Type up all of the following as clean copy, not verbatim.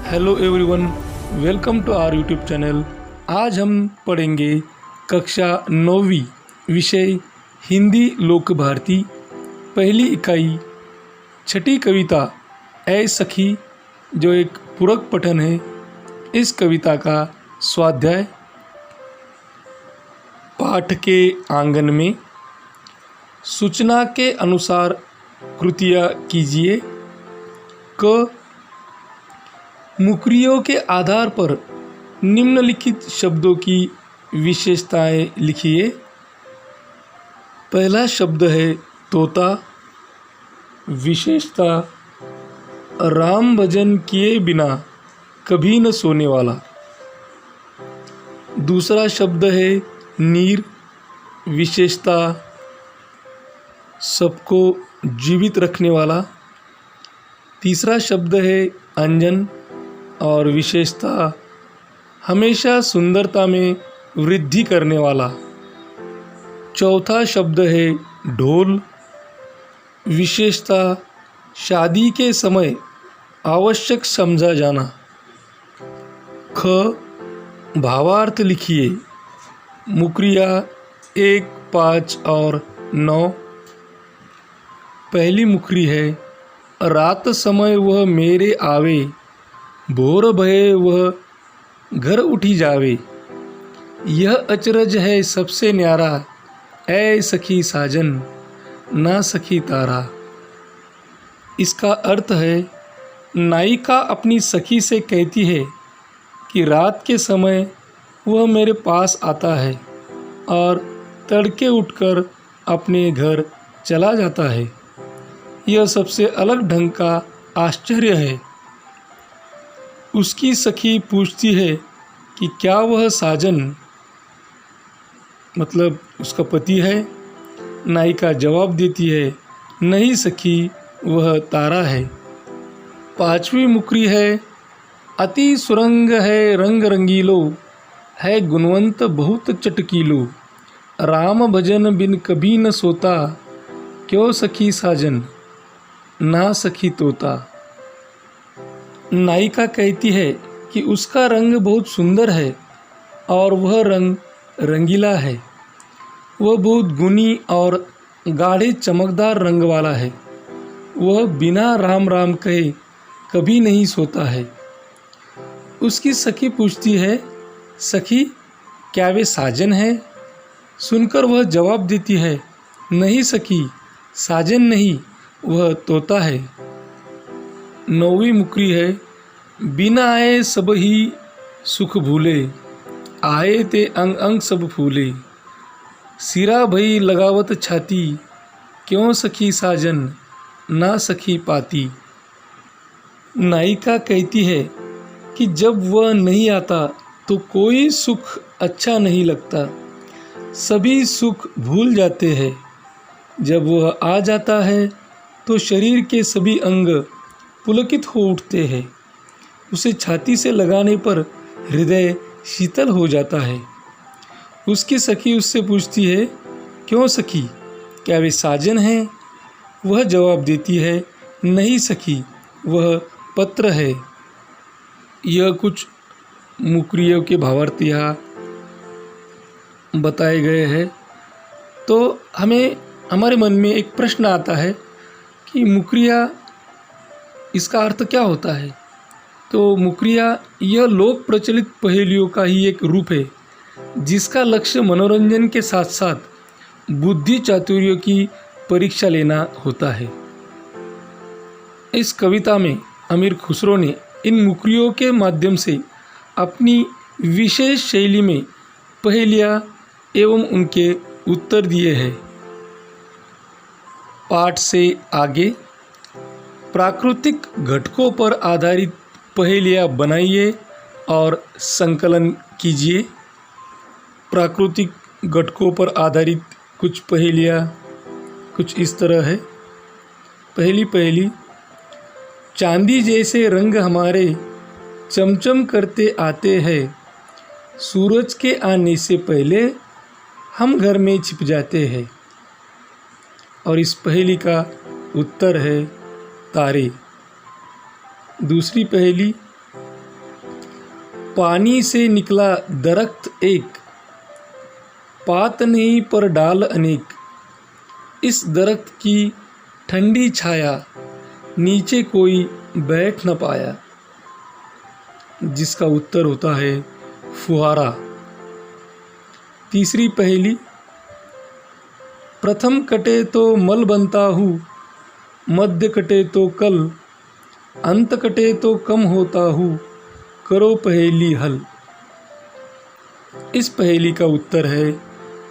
Hello everyone, welcome to our YouTube channel. आज हम पढ़ेंगे कक्षा 9वीं विषय हिंदी लोक भारती पहली इकाई छठी कविता ऐ सखी, जो एक पूरक पठन है। इस कविता का स्वाध्याय पाठ के आंगन में सूचना के अनुसार कृतियाँ कीजिए। क मुकरियों के आधार पर निम्नलिखित शब्दों की विशेषताएं लिखिए। पहला शब्द है तोता। विशेषता राम भजन किए बिना कभी न सोने वाला। दूसरा शब्द है नीर। विशेषता सबको जीवित रखने वाला। तीसरा शब्द है अंजन और विशेषता हमेशा सुंदरता में वृद्धि करने वाला। चौथा शब्द है ढोल। विशेषता शादी के समय आवश्यक समझा जाना। ख भावार्थ लिखिए। मुकरिया 1, 5 और 9। पहली मुकरी है रात समय वह मेरे आवे, भोर भये वह घर उठी जावे। यह अचरज है सबसे न्यारा, ऐ सखी साजन ना सखी तारा। इसका अर्थ है नायिका अपनी सखी से कहती है कि रात के समय वह मेरे पास आता है और तड़के उठकर अपने घर चला जाता है। यह सबसे अलग ढंग का आश्चर्य है। उसकी सखी पूछती है कि क्या वह साजन मतलब उसका पति है। नायिका जवाब देती है नहीं सखी, वह तारा है। पांचवी मुकरी है अति सुरंग है रंग रंगीलो, है गुणवंत बहुत चटकीलो। राम भजन बिन कभी न सोता, क्यों सखी साजन ना सखी तोता। नायिका कहती है कि उसका रंग बहुत सुंदर है और वह रंग रंगीला है। वह बहुत गुणी और गाढ़े चमकदार रंग वाला है। वह बिना राम राम कहे कभी नहीं सोता है। उसकी सखी पूछती है सखी क्या वे साजन है। सुनकर वह जवाब देती है नहीं सखी, साजन नहीं, वह तोता है। नौवीं मुकरी है बिना आए सब ही सुख भूले, आए ते अंग अंग सब फूले। सिरा भई लगावत छाती, क्यों सखी साजन ना सखी पाती। नायिका कहती है कि जब वह नहीं आता तो कोई सुख अच्छा नहीं लगता, सभी सुख भूल जाते हैं। जब वह आ जाता है तो शरीर के सभी अंग पुलकित हो उठते हैं। उसे छाती से लगाने पर हृदय शीतल हो जाता है। उसकी सखी उससे पूछती है क्यों सखी, क्या वे साजन हैं। वह जवाब देती है नहीं सखी, वह पत्र है। यह कुछ मुकरियों के भावार्थ यहाँ बताए गए हैं। तो हमें हमारे मन में एक प्रश्न आता है कि मुकरिया इसका अर्थ क्या होता है। तो मुकरिया यह लोक प्रचलित पहेलियों का ही एक रूप है जिसका लक्ष्य मनोरंजन के साथ साथ बुद्धि चातुर्य की परीक्षा लेना होता है। इस कविता में अमीर खुसरो ने इन मुकरियों के माध्यम से अपनी विशेष शैली में पहेलियाँ एवं उनके उत्तर दिए हैं। पाठ से आगे प्राकृतिक घटकों पर आधारित पहेलियाँ बनाइए और संकलन कीजिए। प्राकृतिक घटकों पर आधारित कुछ पहेलियाँ कुछ इस तरह है। पहली चांदी जैसे रंग हमारे चमचम करते आते हैं, सूरज के आने से पहले हम घर में छिप जाते हैं। और इस पहेली का उत्तर है तारे। दूसरी पहेली पानी से निकला दरख्त एक, पात नहीं पर डाल अनेक। इस दरख्त की ठंडी छाया, नीचे कोई बैठ न पाया। जिसका उत्तर होता है फुहारा। तीसरी पहेली, प्रथम कटे तो मल बनता हूँ, मध्य कटे तो कल, अंत कटे तो कम होता हूँ, करो पहेली हल। इस पहेली का उत्तर है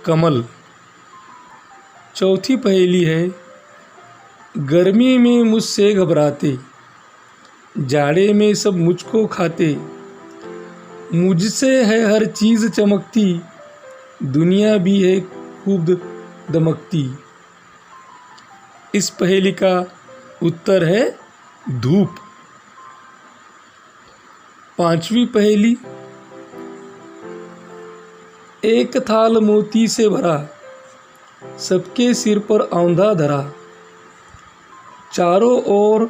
कमल। चौथी पहेली है, गर्मी में मुझसे घबराते, जाड़े में सब मुझको खाते, मुझसे है हर चीज़ चमकती, दुनिया भी है खूब दमकती। इस पहेली का उत्तर है धूप। पांचवी पहेली, एक थाल मोती से भरा, सबके सिर पर औंधा धरा, चारों ओर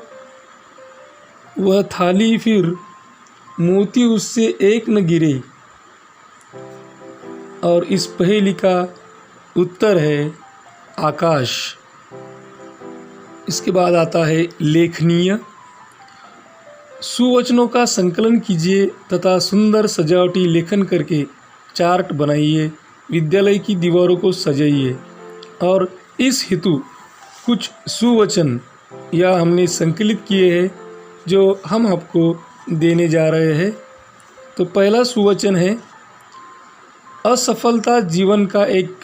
वह थाली फिर, मोती उससे एक न गिरे। और इस पहेली का उत्तर है आकाश। इसके बाद आता है लेखनीय। सुवचनों का संकलन कीजिए तथा सुंदर सजावटी लेखन करके चार्ट बनाइए, विद्यालय की दीवारों को सजाइए। और इस हेतु कुछ सुवचन या हमने संकलित किए हैं जो हम आपको देने जा रहे हैं। तो पहला सुवचन है, असफलता जीवन का एक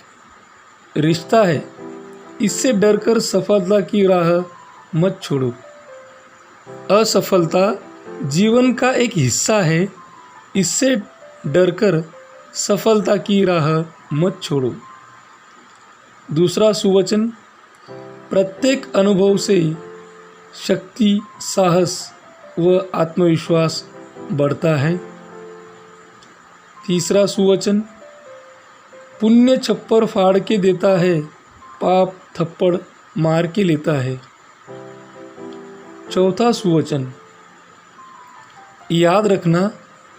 रिश्ता है, इससे डरकर सफलता की राह मत छोड़ो। असफलता जीवन का एक हिस्सा है, इससे डरकर सफलता की राह मत छोड़ो। दूसरा सुवचन, प्रत्येक अनुभव से शक्ति, साहस व आत्मविश्वास बढ़ता है। तीसरा सुवचन, पुण्य छप्पर फाड़ के देता है, पाप थप्पड़ मार के लेता है। चौथा सुवचन, याद रखना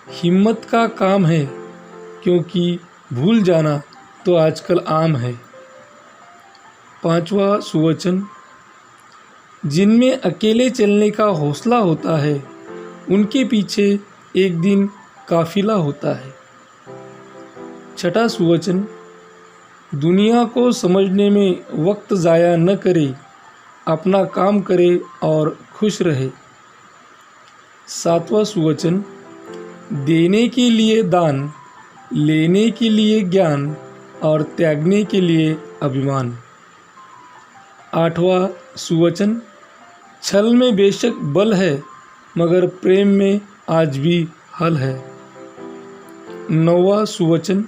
हिम्मत का काम है, क्योंकि भूल जाना तो आजकल आम है। पांचवा सुवचन, जिनमें अकेले चलने का हौसला होता है, उनके पीछे एक दिन काफिला होता है। छठा सुवचन, दुनिया को समझने में वक्त ज़ाया न करे, अपना काम करे और खुश रहे। सातवां सुवचन, देने के लिए दान, लेने के लिए ज्ञान और त्यागने के लिए अभिमान। आठवां सुवचन, छल में बेशक बल है, मगर प्रेम में आज भी हल है। नौवां सुवचन,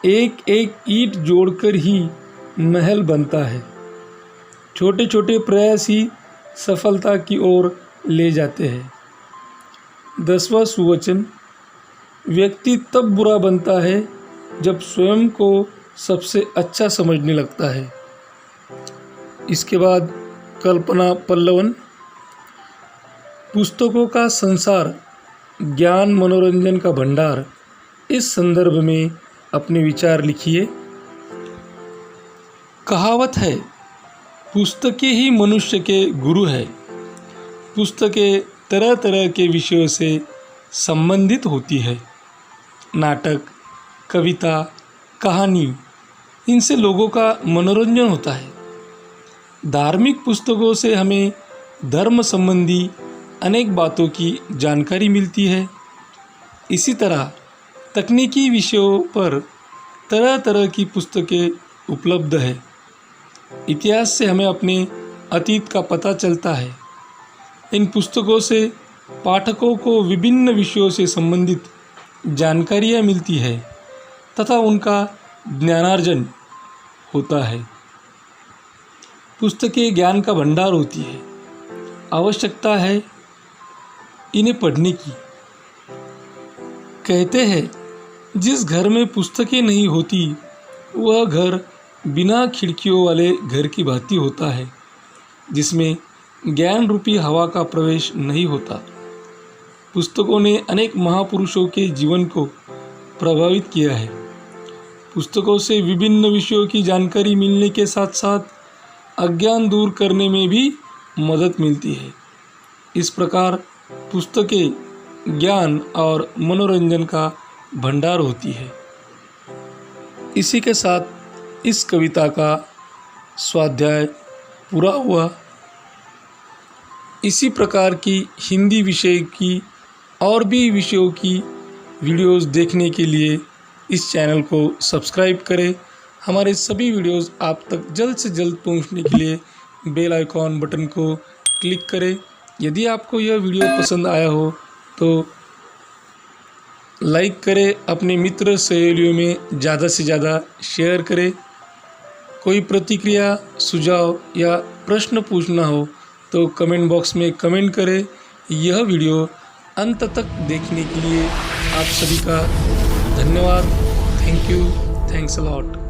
एक एक ईंट जोड़कर ही महल बनता है, छोटे छोटे प्रयास ही सफलता की ओर ले जाते हैं। 10वां सुवचन, व्यक्ति तब बुरा बनता है जब स्वयं को सबसे अच्छा समझने लगता है। इसके बाद कल्पना पल्लवन। पुस्तकों का संसार, ज्ञान मनोरंजन का भंडार। इस संदर्भ में अपने विचार लिखिए। कहावत है, पुस्तकें ही मनुष्य के गुरु है। पुस्तकें तरह तरह के विषयों से संबंधित होती है। नाटक, कविता, कहानी, इनसे लोगों का मनोरंजन होता है। धार्मिक पुस्तकों से हमें धर्म संबंधी अनेक बातों की जानकारी मिलती है। इसी तरह तकनीकी विषयों पर तरह तरह की पुस्तकें उपलब्ध है। इतिहास से हमें अपने अतीत का पता चलता है। इन पुस्तकों से पाठकों को विभिन्न विषयों से संबंधित जानकारियाँ मिलती है तथा उनका ज्ञानार्जन होता है। पुस्तकें ज्ञान का भंडार होती है। आवश्यकता है इन्हें पढ़ने की। कहते हैं, जिस घर में पुस्तकें नहीं होती वह घर बिना खिड़कियों वाले घर की भांति होता है, जिसमें ज्ञान रूपी हवा का प्रवेश नहीं होता। पुस्तकों ने अनेक महापुरुषों के जीवन को प्रभावित किया है। पुस्तकों से विभिन्न विषयों की जानकारी मिलने के साथ साथ अज्ञान दूर करने में भी मदद मिलती है। इस प्रकार पुस्तकें ज्ञान और मनोरंजन का भंडार होती है। इसी के साथ इस कविता का स्वाध्याय पूरा हुआ। इसी प्रकार की हिंदी विषय की और भी विषयों की वीडियोस देखने के लिए इस चैनल को सब्सक्राइब करें। हमारे सभी वीडियोस आप तक जल्द से जल्द पहुंचने के लिए बेल आइकॉन बटन को क्लिक करें। यदि आपको यह वीडियो पसंद आया हो तो लाइक करें, अपने मित्र सहेलियों में ज़्यादा से ज़्यादा शेयर करें। कोई प्रतिक्रिया, सुझाव या प्रश्न पूछना हो तो कमेंट बॉक्स में कमेंट करें। यह वीडियो अंत तक देखने के लिए आप सभी का धन्यवाद। Thank you, thanks a lot.